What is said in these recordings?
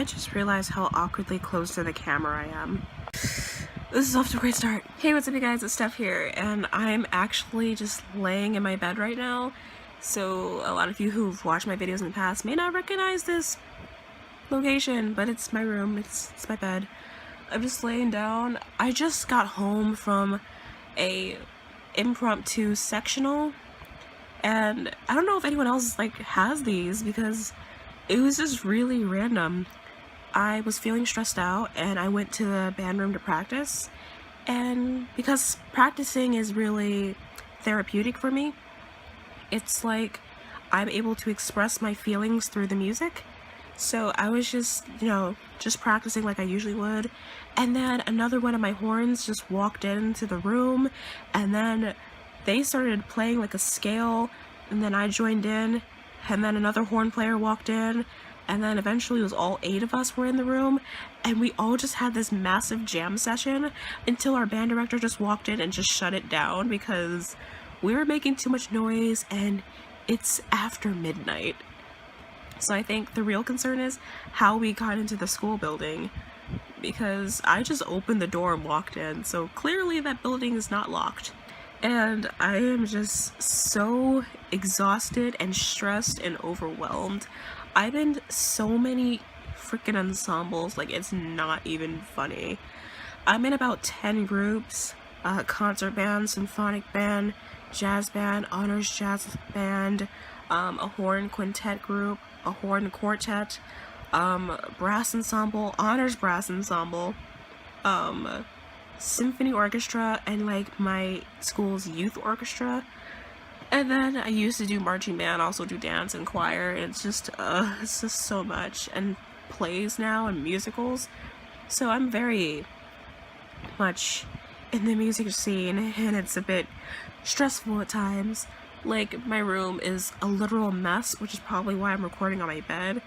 I just realized how awkwardly close to the camera I am. This is off to a great start. Hey, what's up you guys, it's Steph here, and I'm actually just laying in my bed right now. So a lot of you who've watched my videos in the past may not recognize this location, but it's my room, it's my bed. I'm just laying down. I just got home from a impromptu sectional, and I don't know if anyone else has these because it was just really random. I was feeling stressed out and I went to the band room to practice, and because practicing is really therapeutic for me, it's like I'm able to express my feelings through the music. So I was just, just practicing like I usually would, and then another one of my horns just walked into the room, and then they started playing like a scale, and then I joined in, and then another horn player walked in, and then eventually it was all 8 of us were in the room, and we all just had this massive jam session until our band director just walked in and just shut it down because we were making too much noise and it's after midnight. So I think the real concern is how we got into the school building, because I just opened the door and walked in, so clearly that building is not locked. And I am just so exhausted and stressed and overwhelmed. I'm in so many freaking ensembles, like it's not even funny. I'm in about 10 groups: concert band, symphonic band, jazz band, honors jazz band, a horn quintet group, a horn quartet, brass ensemble, honors brass ensemble, symphony orchestra, and like my school's youth orchestra. And then I used to do marching band, also do dance and choir, and it's just so much, and plays now and musicals. So I'm very much in the music scene, and it's a bit stressful at times. Like, my room is a literal mess, which is probably why I'm recording on my bed,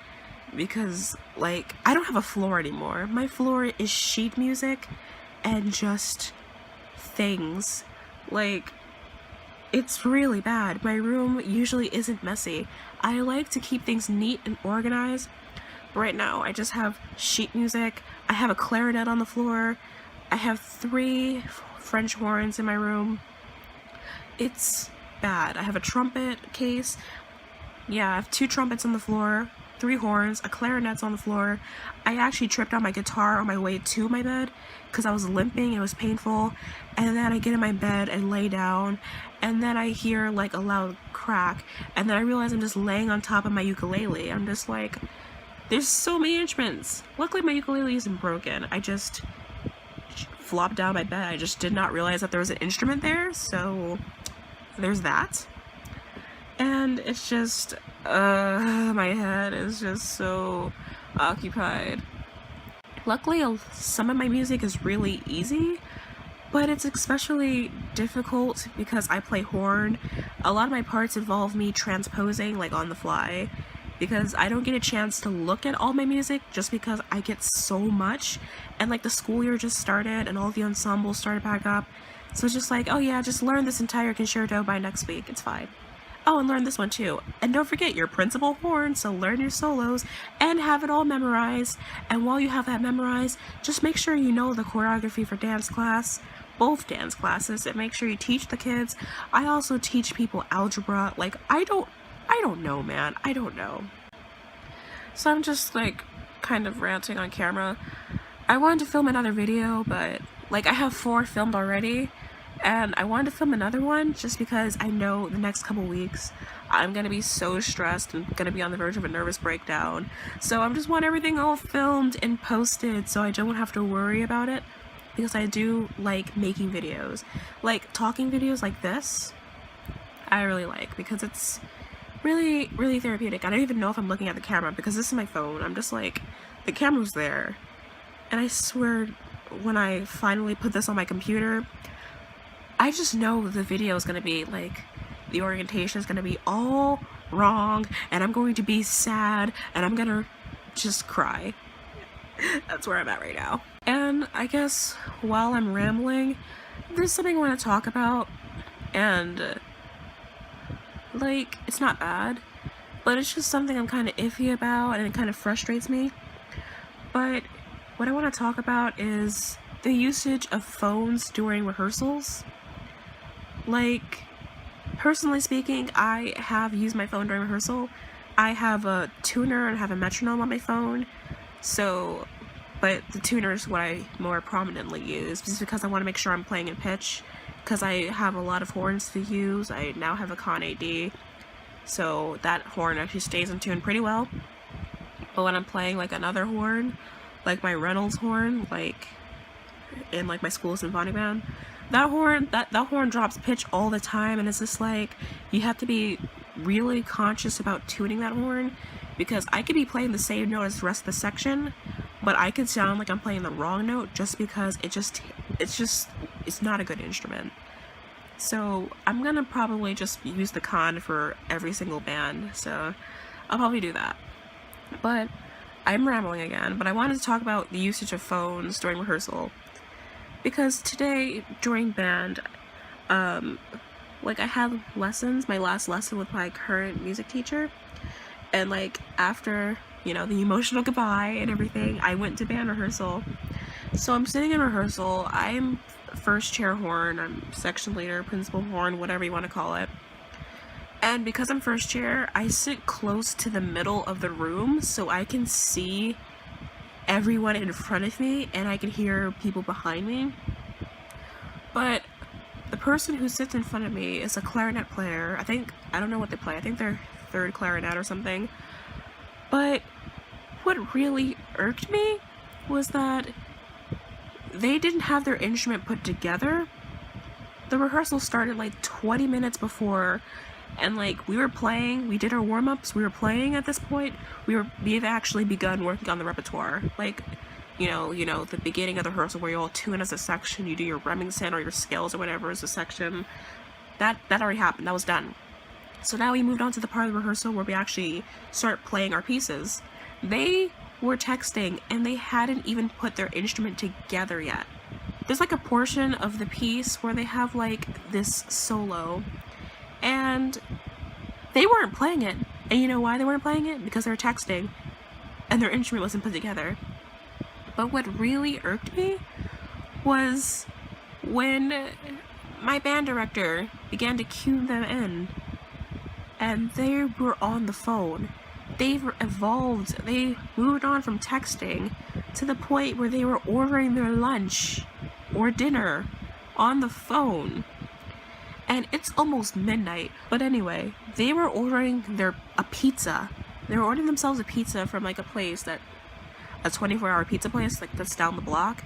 because like I don't have a floor anymore. My floor is sheet music and just things. Like, it's really bad. My room usually isn't messy. I like to keep things neat and organized. Right now I just have sheet music. I have a clarinet on the floor. I have 3 French horns in my room. It's bad. I have a trumpet case. Yeah, I have 2 trumpets on the floor, 3 horns, a clarinet's on the floor. I actually tripped on my guitar on my way to my bed because I was limping, it was painful, and then I get in my bed and lay down, and then I hear like a loud crack, and then I realize I'm just laying on top of my ukulele. I'm just like, there's so many instruments. Luckily my ukulele isn't broken. I just flopped down my bed. I just did not realize that there was an instrument there, so there's that. And it's just, my head is just so occupied. Luckily, some of my music is really easy, but it's especially difficult because I play horn. A lot of my parts involve me transposing, like, on the fly, because I don't get a chance to look at all my music just because I get so much, and like the school year just started and all the ensembles started back up, so it's just like, oh yeah, just learn this entire concerto by next week, it's fine. Oh, and learn this one too. And don't forget your principal horn, so learn your solos and have it all memorized. And while you have that memorized, just make sure you know the choreography for dance class, both dance classes, and make sure you teach the kids. I also teach people algebra. Like, I don't know, man. I don't know. So I'm just like kind of ranting on camera. I wanted to film another video, but like I have 4 filmed already. And I wanted to film another one just because I know the next couple weeks I'm gonna be so stressed and gonna be on the verge of a nervous breakdown. So I just want everything all filmed and posted so I don't have to worry about it, because I do like making videos. Like talking videos like this, I really like, because it's really, really therapeutic. I don't even know if I'm looking at the camera because this is my phone. I'm just like, the camera's there. And I swear, when I finally put this on my computer, I just know the video is going to be like, the orientation is going to be all wrong, and I'm going to be sad, and I'm going to just cry. That's where I'm at right now. And I guess while I'm rambling, there's something I want to talk about, and like, it's not bad, but it's just something I'm kind of iffy about, and it kind of frustrates me. But what I want to talk about is the usage of phones during rehearsals. Like, personally speaking, I have used my phone during rehearsal. I have a tuner and I have a metronome on my phone, but the tuner is what I more prominently use, just because I want to make sure I'm playing in pitch, because I have a lot of horns to use. I now have a Con AD, so that horn actually stays in tune pretty well. But when I'm playing like another horn, like my Reynolds horn, like in like my school symphonic band, that horn drops pitch all the time, and it's just like you have to be really conscious about tuning that horn, because I could be playing the same note as the rest of the section, but I could sound like I'm playing the wrong note just because it's not a good instrument. So I'm gonna probably just use the Con for every single band, so I'll probably do that. But I'm rambling again, but I wanted to talk about the usage of phones during rehearsal, because today during band, like I had lessons, my last lesson with my current music teacher, and like after, you know, the emotional goodbye and everything, I went to band rehearsal. So I'm sitting in rehearsal, I'm first chair horn, I'm section leader, principal horn, whatever you want to call it. And because I'm first chair, I sit close to the middle of the room so I can see everyone in front of me and I can hear people behind me. But the person who sits in front of me is a clarinet player. I don't know what they play. I think they're third clarinet or something. But what really irked me was that they didn't have their instrument put together. The rehearsal started like 20 minutes before, and like we did our warm-ups, we were playing at this point. We've actually begun working on the repertoire. Like, you know, the beginning of the rehearsal where you all tune as a section, you do your Remington or your scales or whatever as a section. That already happened, that was done. So now we moved on to the part of the rehearsal where we actually start playing our pieces. They were texting and they hadn't even put their instrument together yet. There's like a portion of the piece where they have like this solo, and they weren't playing it. And you know why they weren't playing it? Because they were texting and their instrument wasn't put together. But what really irked me was when my band director began to cue them in and they were on the phone. They've evolved, they moved on from texting to the point where they were ordering their lunch or dinner on the phone. And it's almost midnight, but anyway, they were ordering a pizza. They were ordering themselves a pizza from like a 24-hour pizza place, like that's down the block.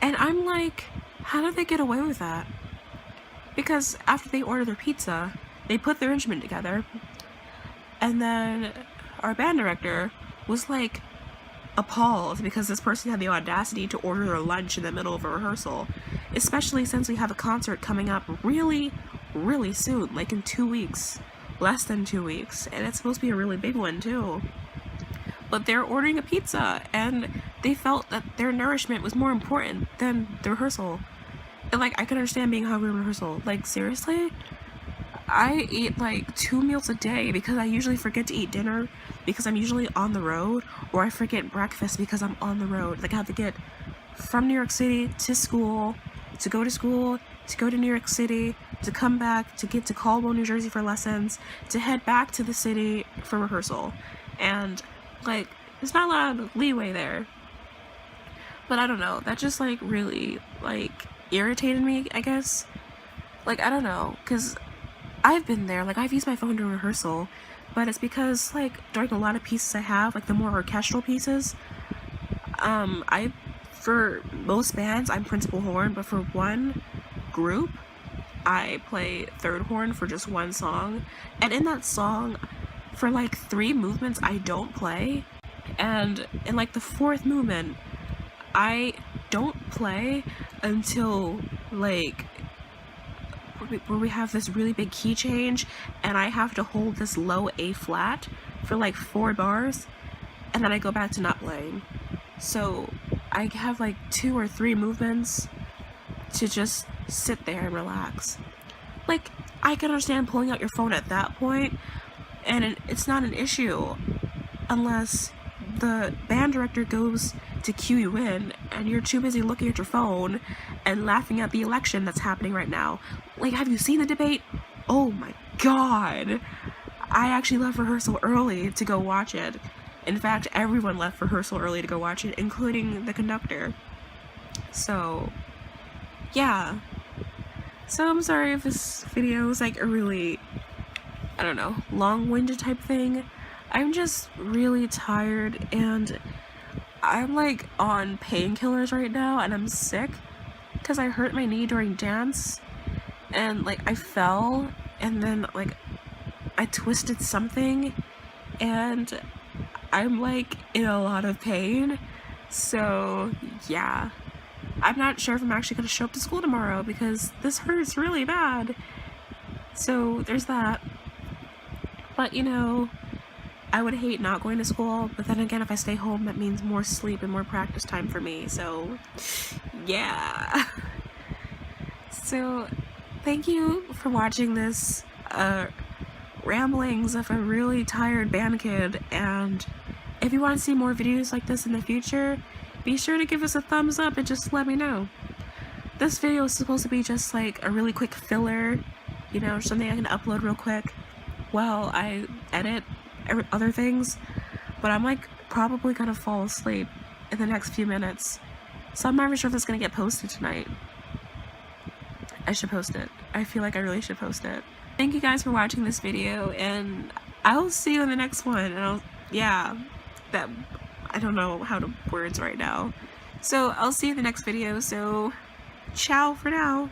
And I'm like, how did they get away with that? Because after they ordered their pizza, they put their instrument together, and then our band director was like appalled because this person had the audacity to order their lunch in the middle of a rehearsal, especially since we have a concert coming up really, really soon, like in 2 weeks, less than 2 weeks, and it's supposed to be a really big one too. But they're ordering a pizza, and they felt that their nourishment was more important than the rehearsal. And like, I could understand being hungry in rehearsal. Like, seriously? I eat like 2 meals a day because I usually forget to eat dinner because I'm usually on the road, or I forget breakfast because I'm on the road. Like, I have to get from New York City to school, to go to New York City, to come back, to get to Caldwell, New Jersey for lessons, to head back to the city for rehearsal. And like, there's not a lot of leeway there. But I don't know, that just like really like irritated me, I guess. Like, I don't know, because I've been there, like I've used my phone during rehearsal, but it's because like during a lot of pieces I have, like the more orchestral pieces, for most bands I'm principal horn, but for one group I play third horn for just one song, and in that song for like 3 movements I don't play, and in like the 4th movement I don't play until like where we have this really big key change and I have to hold this low A flat for like 4 bars, and then I go back to not playing. So I have like 2 or 3 movements to just sit there and relax. Like, I can understand pulling out your phone at that point, and it's not an issue unless the band director goes to cue you in and you're too busy looking at your phone and laughing at the election that's happening right now. Like, have you seen the debate? Oh my god. I actually left rehearsal early to go watch it. In fact, everyone left rehearsal early to go watch it, including the conductor. So, yeah. So I'm sorry if this video is like a really, I don't know, long-winded type thing. I'm just really tired and I'm like on painkillers right now and I'm sick because I hurt my knee during dance and like I fell and then like I twisted something and I'm like in a lot of pain. So yeah, I'm not sure if I'm actually going to show up to school tomorrow because this hurts really bad. So there's that. But you know, I would hate not going to school, but then again, if I stay home, that means more sleep and more practice time for me. So yeah. So thank you for watching this ramblings of a really tired band kid, and if you want to see more videos like this in the future, be sure to give us a thumbs up and just let me know. This video is supposed to be just like a really quick filler, you know, something I can upload real quick while I edit other things, but I'm like probably gonna fall asleep in the next few minutes, so I'm not even sure if it's gonna get posted tonight. I should post it. I feel like I really should post it. Thank you guys for watching this video, and I'll see you in the next one. And I don't know how to words right now. So I'll see you in the next video, so ciao for now.